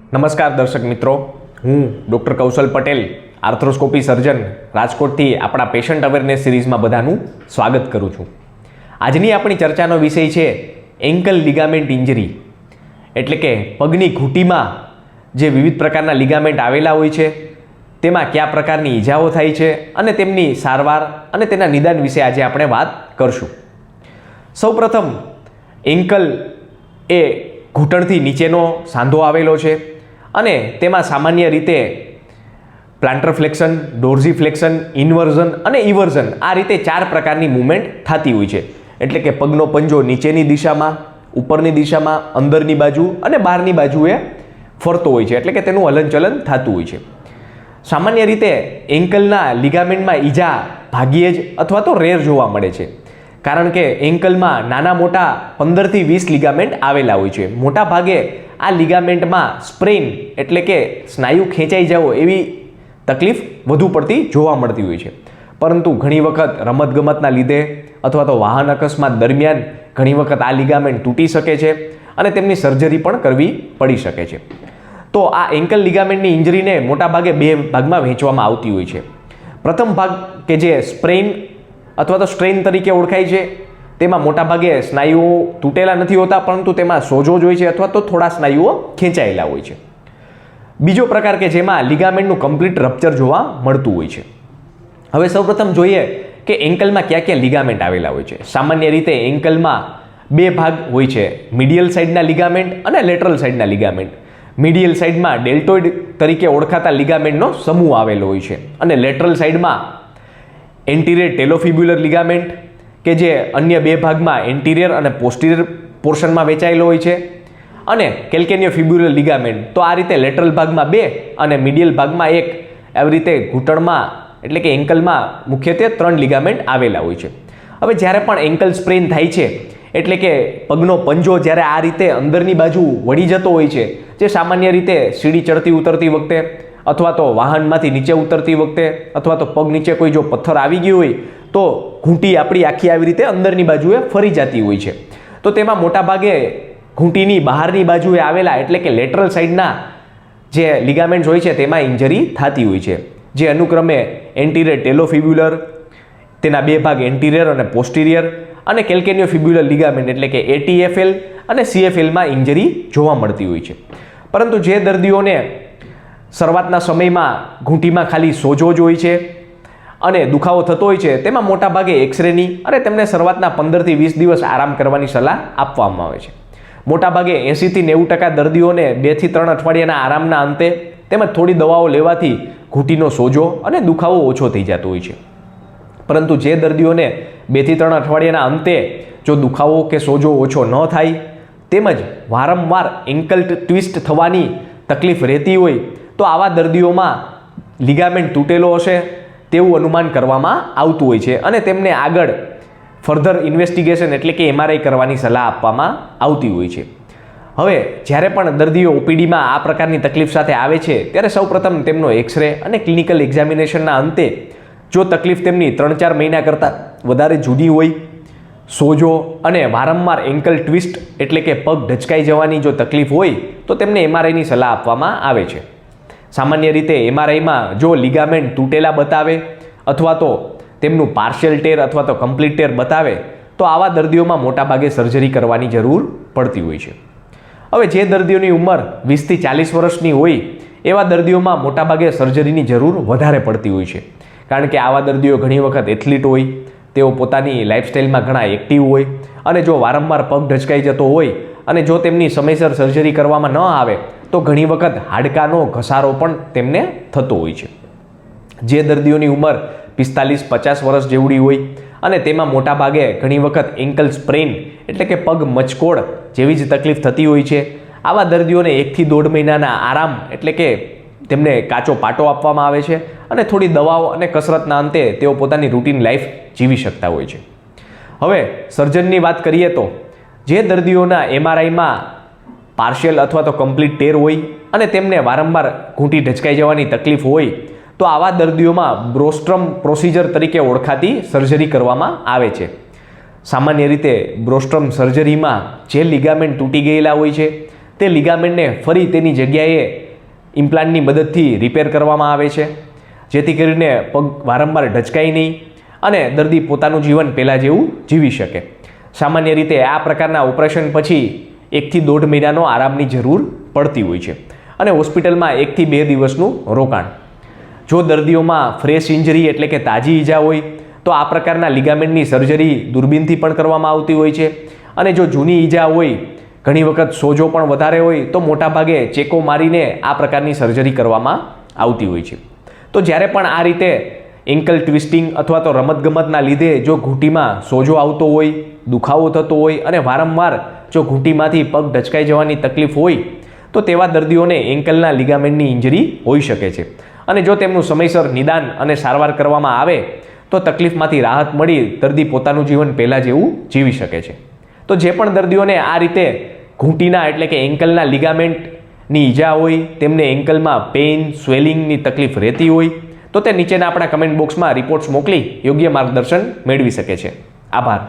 નમસ્કાર દર્શક મિત્રો, હું ડૉક્ટર કૌશલ પટેલ, આર્થ્રોસ્કોપી સર્જન, રાજકોટથી આપણા પેશન્ટ અવેરનેસ સિરીઝમાં બધાનું સ્વાગત કરું છું. આજની આપણી ચર્ચાનો વિષય છે એન્કલ લિગામેન્ટ ઇન્જરી, એટલે કે પગની ઘૂંટીમાં જે વિવિધ પ્રકારના લિગામેન્ટ આવેલા હોય છે તેમાં કયા પ્રકારની ઈજાઓ થાય છે અને તેમની સારવાર અને તેના નિદાન વિશે આજે આપણે વાત કરશું. સૌપ્રથમ એન્કલ એ ઘૂંટણથી નીચેનો સાંધો આવેલો છે અને તેમાં સામાન્ય રીતે પ્લાન્ટર ફ્લેક્શન, ડોર્ઝી ફ્લેક્શન, ઇન્વર્ઝન અને ઇવર્ઝન આ રીતે 4 પ્રકારની મૂવમેન્ટ થતી હોય છે. એટલે કે પગનો પંજો નીચેની દિશામાં, ઉપરની દિશામાં, અંદરની બાજુ અને બહારની બાજુએ ફરતો હોય છે, એટલે કે તેનું હલનચલન થતું હોય છે. સામાન્ય રીતે એન્કલના લિગામેન્ટમાં ઈજા ભાગ્યે જ અથવા તો રેર જોવા મળે છે, કારણ કે એન્કલમાં નાના મોટા 15 થી 20 લિગામેન્ટ આવેલા હોય છે. મોટા ભાગે આ લિગામેન્ટમાં સ્પ્રેઇન એટલે કે સ્નાયુ ખેંચાઈ જવો એવી તકલીફ વધુ પડતી જોવા મળતી હોય છે. પરંતુ ઘણી વખત રમતગમતના લીધે અથવા તો વાહન અકસ્માત દરમિયાન ઘણી વખત આ લિગામેન્ટ તૂટી શકે છે અને તેમની સર્જરી પણ કરવી પડી શકે છે. તો આ એન્કલ લિગામેન્ટની ઇન્જરીને મોટા ભાગે 2 ભાગમાં વહેંચવામાં આવતી હોય છે. પ્રથમ ભાગ કે જે સ્પ્રેઇન અથવા તો સ્ટ્રેઇન તરીકે ઓળખાય છે, તેમાં મોટાભાગે સ્નાયુઓ તૂટેલા નથી હોતા, પરંતુ તેમાં સોજો જ હોય છે અથવા તો થોડા સ્નાયુઓ ખેંચાયેલા હોય છે. બીજો પ્રકાર કે જેમાં લિગામેન્ટનું કમ્પ્લીટ રપ્ચર જોવા મળતું હોય છે. હવે સૌપ્રથમ જોઈએ કે એન્કલમાં કયા કયા લિગામેન્ટ આવેલા હોય છે. સામાન્ય રીતે એન્કલમાં 2 ભાગ હોય છે, મીડિયલ સાઇડના લિગામેન્ટ અને લેટરલ સાઇડના લિગામેન્ટ. મીડિયલ સાઇડમાં ડેલ્ટોઇડ તરીકે ઓળખાતા લિગામેન્ટનો સમૂહ આવેલો હોય છે અને લેટરલ સાઇડમાં એન્ટિરિયર ટેલોફિબ્યુલર લિગામેન્ટ કે જે અન્ય 2 ભાગમાં એન્ટિરિયર અને પોસ્ટિરિયર પોર્શનમાં વહેંચાયેલો હોય છે, અને કેલ્કેનિયો ફિબ્યુલર લિગામેન્ટ તો આ રીતે લેટરલ ભાગમાં 2 અને મીડિયલ ભાગમાં 1, આવી રીતે ઘૂંટણમાં એટલે કે એન્કલમાં મુખ્યત્વે 3 લિગામેન્ટ આવેલા હોય છે. હવે જ્યારે પણ એન્કલ સ્પ્રેઇન થાય છે એટલે કે પગનો પંજો જ્યારે આ રીતે અંદરની બાજુ વળી જતો હોય છે, જે સામાન્ય રીતે સીડી ચડતી ઉતરતી વખતે અથવા તો વાહનમાંથી નીચે ઉતરતી વખતે અથવા તો પગ નીચે કોઈ જો પથ્થર આવી ગયો હોય તો ઘૂંટી આપણી આખી આવી રીતે અંદરની બાજુએ ફરી જતી હોય છે. તો તેમાં મોટાભાગે ઘૂંટીની બહારની બાજુએ આવેલા એટલે કે લેટરલ સાઇડના જે લિગામેન્ટ્સ હોય છે તેમાં ઇન્જરી થતી હોય છે, જે અનુક્રમે એન્ટિરિયર ટેલોફિબ્યુલર, તેના 2 ભાગ એન્ટિરિયર અને પોસ્ટિરિયર, અને કેલ્કેનિયો ફિબ્યુલર લિગામેન્ટ એટલે કે ATFL અને CFLમાં ઇન્જરી જોવા મળતી હોય છે. પરંતુ જે દર્દીઓને શરૂઆતના સમયમાં ઘૂંટીમાં ખાલી સોજો જ હોય છે અને દુખાવો થતો હોય છે, તેમાં મોટાભાગે એક્સરેની અને તેમને શરૂઆતના 15 થી 20 દિવસ આરામ કરવાની સલાહ આપવામાં આવે છે. મોટાભાગે 80 થી 90% દર્દીઓને 2 થી 3 અઠવાડિયાના આરામના અંતે તેમજ થોડી દવાઓ લેવાથી ઘૂંટીનો સોજો અને દુખાવો ઓછો થઈ જતો હોય છે. પરંતુ જે દર્દીઓને 2 થી 3 અઠવાડિયાના અંતે જો દુખાવો કે સોજો ઓછો ન થાય તેમજ વારંવાર એન્કલ ટ્વિસ્ટ થવાની તકલીફ રહેતી હોય તો આવા દર્દીઓમાં લિગામેન્ટ તૂટેલો હશે તેવું અનુમાન કરવામાં આવતું હોય છે અને તેમને આગળ ફર્ધર ઇન્વેસ્ટિગેશન એટલે કે MRI કરવાની સલાહ આપવામાં આવતી હોય છે. હવે જ્યારે પણ દર્દીઓ OPDમાં આ પ્રકારની તકલીફ સાથે આવે છે ત્યારે સૌપ્રથમ તેમનો એક્સરે અને ક્લિનિકલ એક્ઝામિનેશનના અંતે જો તકલીફ તેમની 3-4 મહિના કરતાં વધારે જૂની હોય, સોજો અને વારંવાર એન્કલ ટ્વિસ્ટ એટલે કે પગ ઢચકાઈ જવાની જો તકલીફ હોય તો તેમને MRIની સલાહ આપવામાં આવે છે. સામાન્ય રીતે MRIમાં જો લિગામેન્ટ તૂટેલા બતાવે અથવા તો તેમનું પાર્શિયલ ટેર અથવા તો કમ્પ્લીટ ટેર બતાવે તો આવા દર્દીઓમાં મોટાભાગે સર્જરી કરવાની જરૂર પડતી હોય છે. હવે જે દર્દીઓની ઉંમર 20 થી 40 વર્ષની હોય એવા દર્દીઓમાં મોટાભાગે સર્જરીની જરૂર વધારે પડતી હોય છે, કારણ કે આવા દર્દીઓ ઘણી વખત એથ્લીટ હોય, તેઓ પોતાની લાઈફસ્ટાઈલમાં ઘણા એક્ટિવ હોય અને જો વારંવાર પગ ઢચકાઈ જતો હોય અને જો તેમની સમયસર સર્જરી કરવામાં ન આવે તો ઘણી વખત હાડકાનો ઘસારો પણ તેમને થતો હોય છે. જે દર્દીઓની ઉંમર 45-50 વર્ષ જેવડી હોય અને તેમાં મોટાભાગે ઘણી વખત એન્કલ સ્પ્રેઇન એટલે કે પગ મચકોડ જેવી જ તકલીફ થતી હોય છે, આવા દર્દીઓને 1 થી 1.5 મહિનાના આરામ એટલે કે તેમને કાચો પાટો આપવામાં આવે છે અને થોડી દવાઓ અને કસરતના અંતે તેઓ પોતાની રૂટીન લાઈફ જીવી શકતા હોય છે. હવે સર્જનની વાત કરીએ તો જે દર્દીઓના MRIમાં પાર્શિયલ અથવા તો કમ્પ્લીટ ટેર હોય અને તેમને વારંવાર ઘૂંટી ઢચકાઈ જવાની તકલીફ હોય તો આવા દર્દીઓમાં બ્રોસ્ટ્રમ પ્રોસિજર તરીકે ઓળખાતી સર્જરી કરવામાં આવે છે. સામાન્ય રીતે બ્રોસ્ટ્રમ સર્જરીમાં જે લિગામેન્ટ તૂટી ગયેલા હોય છે તે લિગામેન્ટને ફરી તેની જગ્યાએ ઇમ્પ્લાન્ટની મદદથી રિપેર કરવામાં આવે છે, જેથી કરીને પગ વારંવાર ઢચકાય નહીં અને દર્દી પોતાનું જીવન પહેલાં જેવું જીવી શકે. સામાન્ય રીતે આ પ્રકારના ઓપરેશન પછી 1 થી 1.5 મહિનાનો આરામની જરૂર પડતી હોય છે અને હોસ્પિટલમાં 1 થી 2 દિવસનું રોકાણ. જો દર્દીઓમાં ફ્રેશ ઇન્જરી એટલે કે તાજી ઈજા હોય તો આ પ્રકારના લિગામેન્ટની સર્જરી દૂરબીનથી પણ કરવામાં આવતી હોય છે, અને જો જૂની ઈજા હોય, ઘણી વખત સોજો પણ વધારે હોય તો મોટાભાગે ચેકો મારીને આ પ્રકારની સર્જરી કરવામાં આવતી હોય છે. તો જ્યારે પણ આ રીતે એન્કલ ટ્વિસ્ટિંગ અથવા તો રમતગમતના લીધે જો ઘૂંટીમાં સોજો આવતો હોય, દુખાવો થતો હોય અને વારંવાર જો ઘૂંટીમાંથી પગ ઢચકાઈ જવાની તકલીફ હોય તો તેવા દર્દીઓને એન્કલના લિગામેન્ટની ઇન્જરી હોઈ શકે છે, અને જો તેમનું સમયસર નિદાન અને સારવાર કરવામાં આવે તો તકલીફમાંથી રાહત મળી દર્દી પોતાનું જીવન પહેલાં જેવું જીવી શકે છે. તો જે પણ દર્દીઓને આ રીતે ઘૂંટીના એટલે કે એન્કલના લિગામેન્ટની ઈજા હોય, તેમને એન્કલમાં પેઇન, સ્વેલિંગની તકલીફ રહેતી હોય તો તે નીચેના આપણા કમેન્ટ બોક્સમાં રિપોર્ટ્સ મોકલી યોગ્ય માર્ગદર્શન મેળવી શકે છે. આભાર.